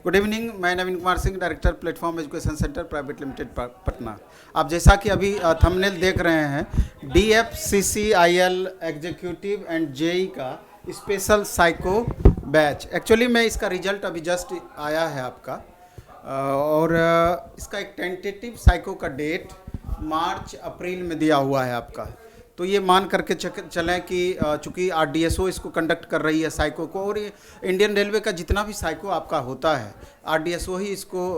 Good evening, मैं Naveen Kumar Singh, director platform education centre private limited Patna. आप जैसा कि अभी थंबनेल देख रहे हैं, DFCCIL एग्जीक्यूटिव एंड जेई का स्पेशल साइको बैच। एक्चुअली मैं इसका रिजल्ट अभी जस्ट आया है आपका, और इसका एक टेंटेटिव साइको का डेट मार्च अप्रैल में दिया हुआ है आपका। तो ये मान करके चलें कि चूंकि RDSO इसको कंडक्ट कर रही है साइको को, और ये इंडियन रेलवे का जितना भी साइको आपका होता है, RDSO ही इसको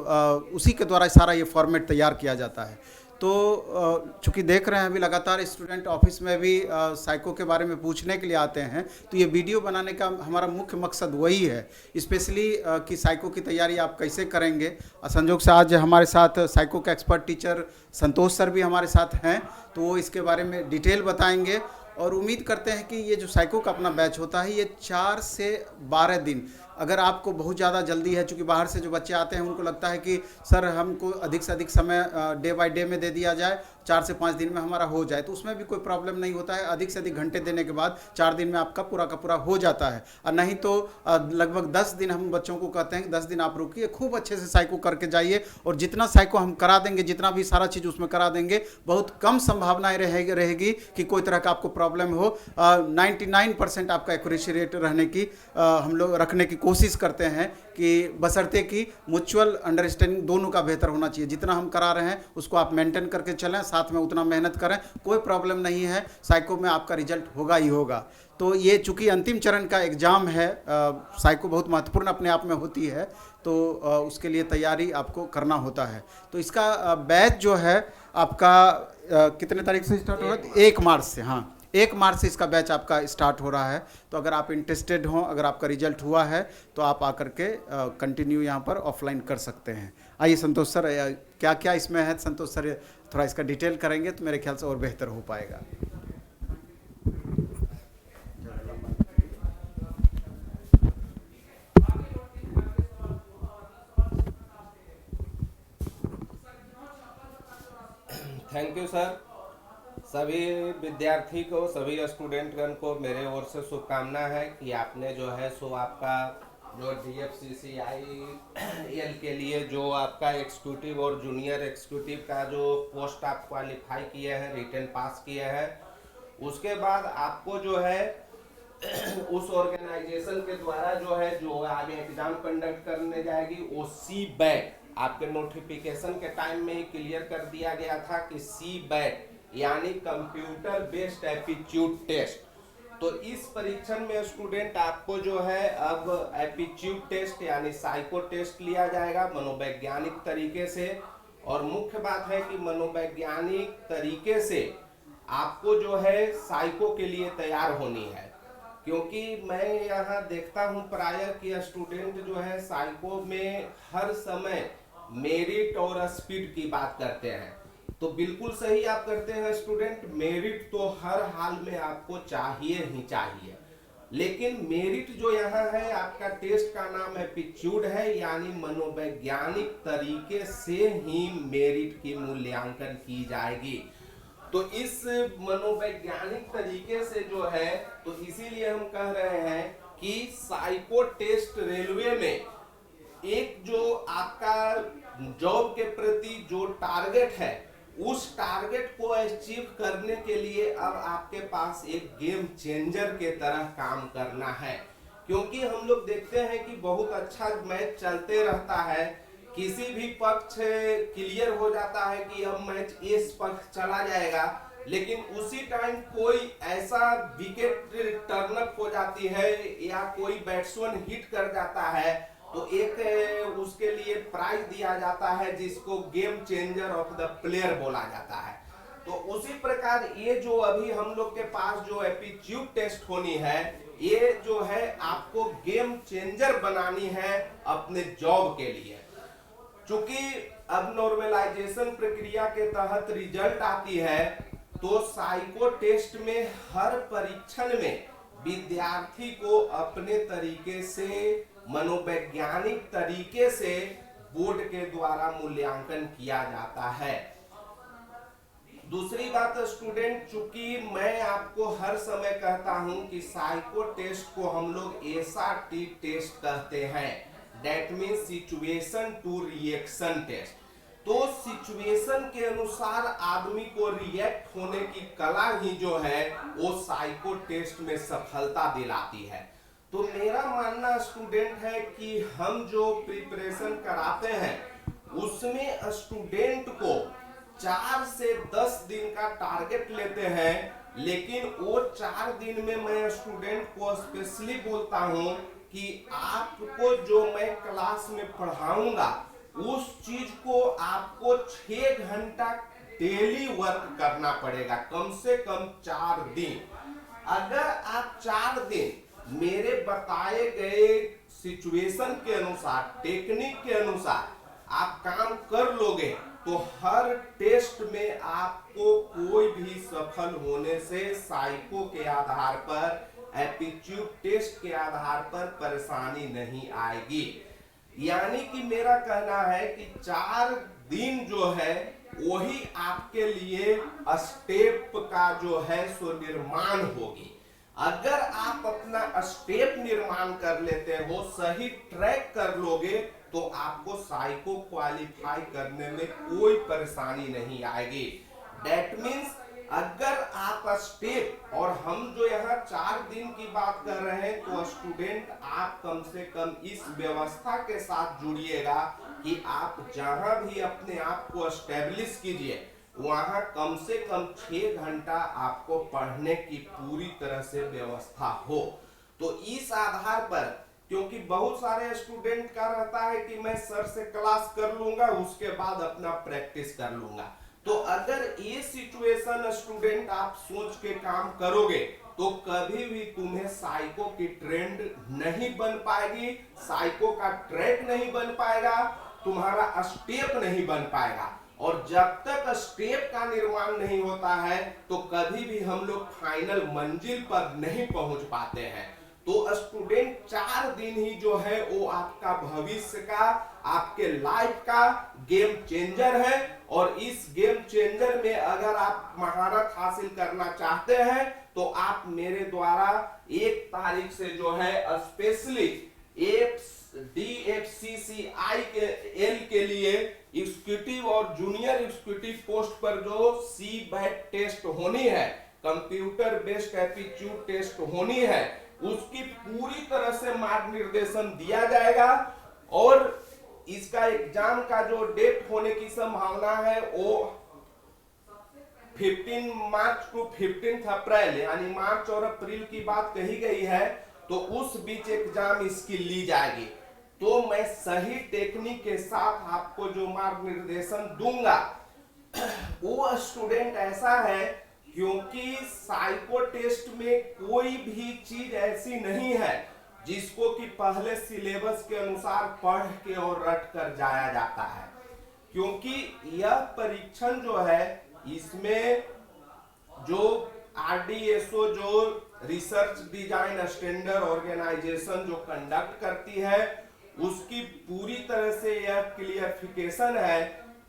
उसी के द्वारा सारा ये फॉर्मेट तैयार किया जाता है। तो चूंकि देख रहे हैं अभी लगातार स्टूडेंट ऑफिस में भी साइको के बारे में पूछने के लिए आते हैं, तो ये वीडियो बनाने का हमारा मुख्य मकसद वही है, स्पेशली कि साइको की तैयारी आप कैसे करेंगे। संजोग से आज हमारे साथ साइको के एक्सपर्ट टीचर संतोष सर भी हमारे साथ हैं, तो वो इसके बारे में डिटेल बताएंगे। और उम्मीद करते हैं कि ये जो साइको का अपना बैच होता है, ये 4 से 12 दिन, अगर आपको बहुत ज़्यादा जल्दी है, चूँकि बाहर से जो बच्चे आते हैं उनको लगता है कि सर हमको अधिक से अधिक समय डे बाय डे में दे दिया जाए, 4 से 5 दिन में हमारा हो जाए, तो उसमें भी कोई प्रॉब्लम नहीं होता है। अधिक से अधिक घंटे देने के बाद 4 दिन में आपका पूरा का पूरा हो जाता है। और नहीं तो लगभग 10 दिन हम बच्चों को कहते हैं कि 10 दिन आप रुकिए, खूब अच्छे से साइको करके जाइए, और जितना साइको हम करा देंगे, जितना भी सारा चीज़ उसमें करा देंगे, बहुत कम संभावनाएं रहेगी कि कोई तरह का आपको प्रॉब्लम हो। 99% आपका एक्यूरेसी रेट रहने की हम लोग रखने की कोशिश करते हैं, कि बशर्ते कि म्यूचुअल अंडरस्टैंडिंग दोनों का बेहतर होना चाहिए। जितना हम करा रहे हैं उसको आप मेंटेन करके चलें, साथ में उतना मेहनत करें, कोई प्रॉब्लम नहीं है, साइको में आपका रिजल्ट होगा ही होगा। तो ये चूंकि अंतिम चरण का एग्ज़ाम है, साइको बहुत महत्वपूर्ण अपने आप में होती है, तो उसके लिए तैयारी आपको करना होता है। तो इसका बैच जो है आपका कितने तारीख से स्टार्ट हो रहा है? 1 मार्च से। हाँ, 1 मार्च से इसका बैच आपका स्टार्ट हो रहा है। तो अगर आप इंटरेस्टेड हों, अगर आपका रिजल्ट हुआ है, तो आप आकर के कंटिन्यू यहाँ पर ऑफलाइन कर सकते हैं। आइए संतोष सर, क्या क्या इसमें है, संतोष सर थोड़ा इसका डिटेल करेंगे तो मेरे ख्याल से और बेहतर हो पाएगा। Thank you sir. सभी विद्यार्थी को, सभी स्टूडेंटगण को मेरे ओर से शुभकामना है कि आपने जो है सो आपका जो DFCCIL के लिए जो आपका एग्जीक्यूटिव और जूनियर एग्जीक्यूटिव का जो पोस्ट आप क्वालिफाई किए हैं, रिटन पास किए हैं, उसके बाद आपको जो है उस ऑर्गेनाइजेशन के द्वारा जो है जो आगे एग्जाम कंडक्ट करने जाएगी, वो CBAT आपके नोटिफिकेशन के टाइम में ही क्लियर कर दिया गया था कि CBAT यानी कंप्यूटर बेस्ड एप्टीट्यूड टेस्ट। तो इस परीक्षण में स्टूडेंट आपको जो है अब एप्टीट्यूड टेस्ट यानी साइको टेस्ट लिया जाएगा मनोवैज्ञानिक तरीके से। और मुख्य बात है कि मनोवैज्ञानिक तरीके से आपको जो है साइको के लिए तैयार होनी है, क्योंकि मैं यहाँ देखता हूँ प्राय कि स्टूडेंट जो है साइको में हर समय मेरिट और स्पीड की बात करते हैं। तो बिल्कुल सही आप करते हैं स्टूडेंट, मेरिट तो हर हाल में आपको चाहिए ही चाहिए, लेकिन मेरिट जो यहाँ है, आपका टेस्ट का नाम एप्टीट्यूड है, यानी मनोवैज्ञानिक तरीके से ही मेरिट की मूल्यांकन की जाएगी। तो इस मनोवैज्ञानिक तरीके से जो है, तो इसीलिए हम कह रहे हैं कि साइको टेस्ट रेलवे में एक जो आपका जॉब के प्रति जो टारगेट है, उस टारगेट को अचीव करने के लिए अब आपके पास एक गेम चेंजर के तरह काम करना है। क्योंकि हम लोग देखते हैं कि बहुत अच्छा मैच चलते रहता है, किसी भी पक्ष क्लियर हो जाता है कि अब मैच इस पक्ष चला जाएगा, लेकिन उसी टाइम कोई ऐसा विकेट टर्नअप हो जाती है या कोई बैट्समैन हिट कर जाता है, तो एक उसके लिए प्राइज दिया जाता है जिसको game changer of the player बोला जाता है। तो उसी प्रकार ये जो अभी हम लोग के पास जो एप्टीट्यूड टेस्ट होनी है, ये जो है आपको गेम चेंजर बनानी है अपने जॉब के लिए। चूंकि अब नॉर्मलाइजेशन प्रक्रिया के तहत रिजल्ट आती है, तो साइको टेस्ट में हर परीक्षण में विद्यार्थी को अपने तरीके से, मनोवैज्ञानिक तरीके से बोर्ड के द्वारा मूल्यांकन किया जाता है। दूसरी बात स्टूडेंट, चूंकि मैं आपको हर समय कहता हूं कि साइको टेस्ट को हम लोग SRT टेस्ट कहते हैं, that means situation to reaction test. तो सिचुएशन के अनुसार आदमी को रिएक्ट होने की कला ही जो है वो साइको टेस्ट में सफलता दिलाती है। तो मेरा मानना स्टूडेंट है कि हम जो प्रिपरेशन कराते हैं उसमें स्टूडेंट को 4 से 10 दिन का टारगेट लेते हैं, लेकिन वो 4 दिन में मैं स्टूडेंट को स्पेशली बोलता हूं कि आपको जो मैं क्लास में पढ़ाऊंगा उस चीज को आपको 6 घंटा डेली वर्क करना पड़ेगा, कम से कम 4 दिन। अगर आप 4 दिन मेरे बताए गए सिचुएशन के अनुसार, टेक्निक के अनुसार आप काम कर लोगे तो हर टेस्ट में आपको कोई भी सफल होने से साइको के आधार पर, एप्टीट्यूड टेस्ट के आधार पर परेशानी नहीं आएगी। यानी कि मेरा कहना है कि 4 दिन जो है वही आपके लिए स्टेप का जो है सो निर्माण होगी। अगर आप अपना स्टेप निर्माण कर लेते हो, सही ट्रैक कर लोगे, तो आपको साइको क्वालिफाई करने में कोई परेशानी नहीं आएगी। दैट मीन्स अगर आप स्टेप, और हम जो यहाँ 4 दिन की बात कर रहे हैं, तो स्टूडेंट आप कम से कम इस व्यवस्था के साथ जुड़िएगा कि आप जहां भी अपने आप को एस्टेब्लिश कीजिए वहां कम से कम 6 घंटा आपको पढ़ने की पूरी तरह से व्यवस्था हो। तो इस आधार पर, क्योंकि बहुत सारे स्टूडेंट का रहता है कि मैं सर से क्लास कर लूंगा उसके बाद अपना प्रैक्टिस कर लूंगा, तो अगर ये सिचुएशन स्टूडेंट आप सोच के काम करोगे तो कभी भी तुम्हें साइको की ट्रेंड नहीं बन पाएगी, साइको का ट्रैक नहीं बन पाएगा, तुम्हारा स्टेप नहीं बन पाएगा। और जब तक स्टेप का निर्माण नहीं होता है तो कभी भी हम लोग फाइनल मंजिल पर नहीं पहुंच पाते हैं। तो स्टूडेंट 4 दिन ही जो है वो आपका भविष्य का, आपके लाइफ का गेम चेंजर है। और इस गेम चेंजर में अगर आप महारत हासिल करना चाहते हैं तो आप मेरे द्वारा 1 तारीख से जो है स्पेशली DFCCI के लिए एग्जीक्यूटिव और जूनियर एग्जीक्यूटिव पोस्ट पर जो CBAT टेस्ट होनी है, कंप्यूटर बेस्ड एप्टीट्यूड टेस्ट होनी है, उसकी पूरी तरह से मार्ग निर्देशन दिया जाएगा। और इसका एग्जाम का जो डेट होने की संभावना है वो 15 मार्च टू 15 अप्रैल, यानी मार्च और अप्रैल की बात कही गई है, तो उस बीच एग्जाम इसकी ली जाएगी। तो मैं सही टेक्निक के साथ आपको जो मार्ग निर्देशन दूंगा वो स्टूडेंट ऐसा है, क्योंकि साइको टेस्ट में कोई भी चीज ऐसी नहीं है जिसको कि पहले सिलेबस के अनुसार पढ़ के और रट कर जाया जाता है। क्योंकि यह परीक्षण जो है इसमें जो RDSO जो रिसर्च डिजाइन स्टैंडर्ड ऑर्गेनाइजेशन जो कंडक्ट करती है उसकी पूरी तरह से यह क्लियरिफिकेशन है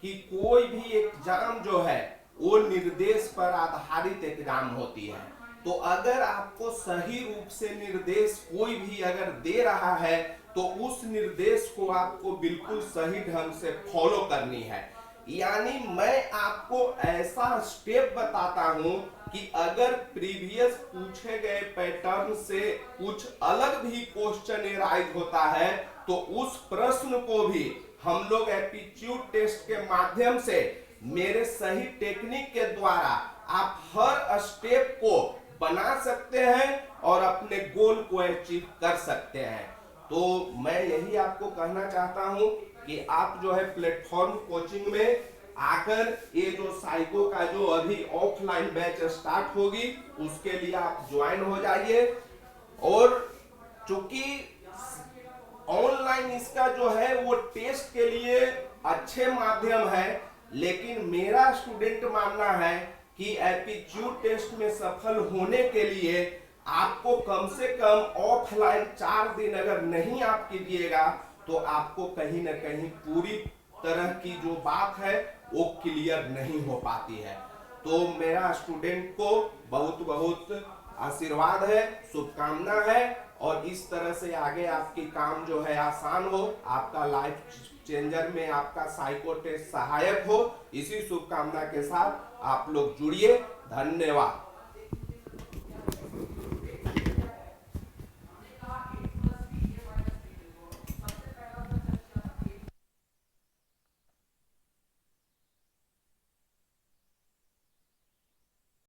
कि कोई भी एग्जाम जो है वो निर्देश पर आधारित एग्जाम होती है। तो अगर आपको सही रूप से निर्देश कोई भी अगर दे रहा है तो उस निर्देश को आपको बिल्कुल सही ढंग से फॉलो करनी है। यानी मैं आपको ऐसा स्टेप बताता हूं कि अगर प्रीवियस पूछे गए पैटर्न से कुछ अलग भी क्वेश्चन एराइज होता है तो उस प्रश्न को भी हम लोग एप्टीट्यूड टेस्ट के माध्यम से मेरे सही टेक्निक के द्वारा आप हर स्टेप को बना सकते हैं और अपने गोल को अचीव कर सकते हैं। तो मैं यही आपको कहना चाहता हूं कि आप जो है प्लेटफॉर्म कोचिंग में आकर ये जो साइको का जो अभी ऑफलाइन बैच स्टार्ट होगी उसके लिए आप ज्वाइन हो जाइए। और चूंकि ऑनलाइन इसका जो है वो टेस्ट के लिए अच्छे माध्यम है, लेकिन मेरा स्टूडेंट मानना है कि एप्टीट्यूड टेस्ट में सफल होने के लिए आपको कम से कम ऑफलाइन 4 दिन अगर नहीं आप कीजिएगा तो आपको कहीं ना कहीं पूरी तरह की जो बात है वो क्लियर नहीं हो पाती है। तो मेरा स्टूडेंट को बहुत बहुत आशीर्वाद है, शुभकामना है। और और इस तरह से आगे आपकी काम जो है आसान हो, आपका लाइफ चेंजर में आपका साइको टेस्ट सहायक हो। इसी शुभकामना के साथ आप लोग जुड़िए। धन्यवाद।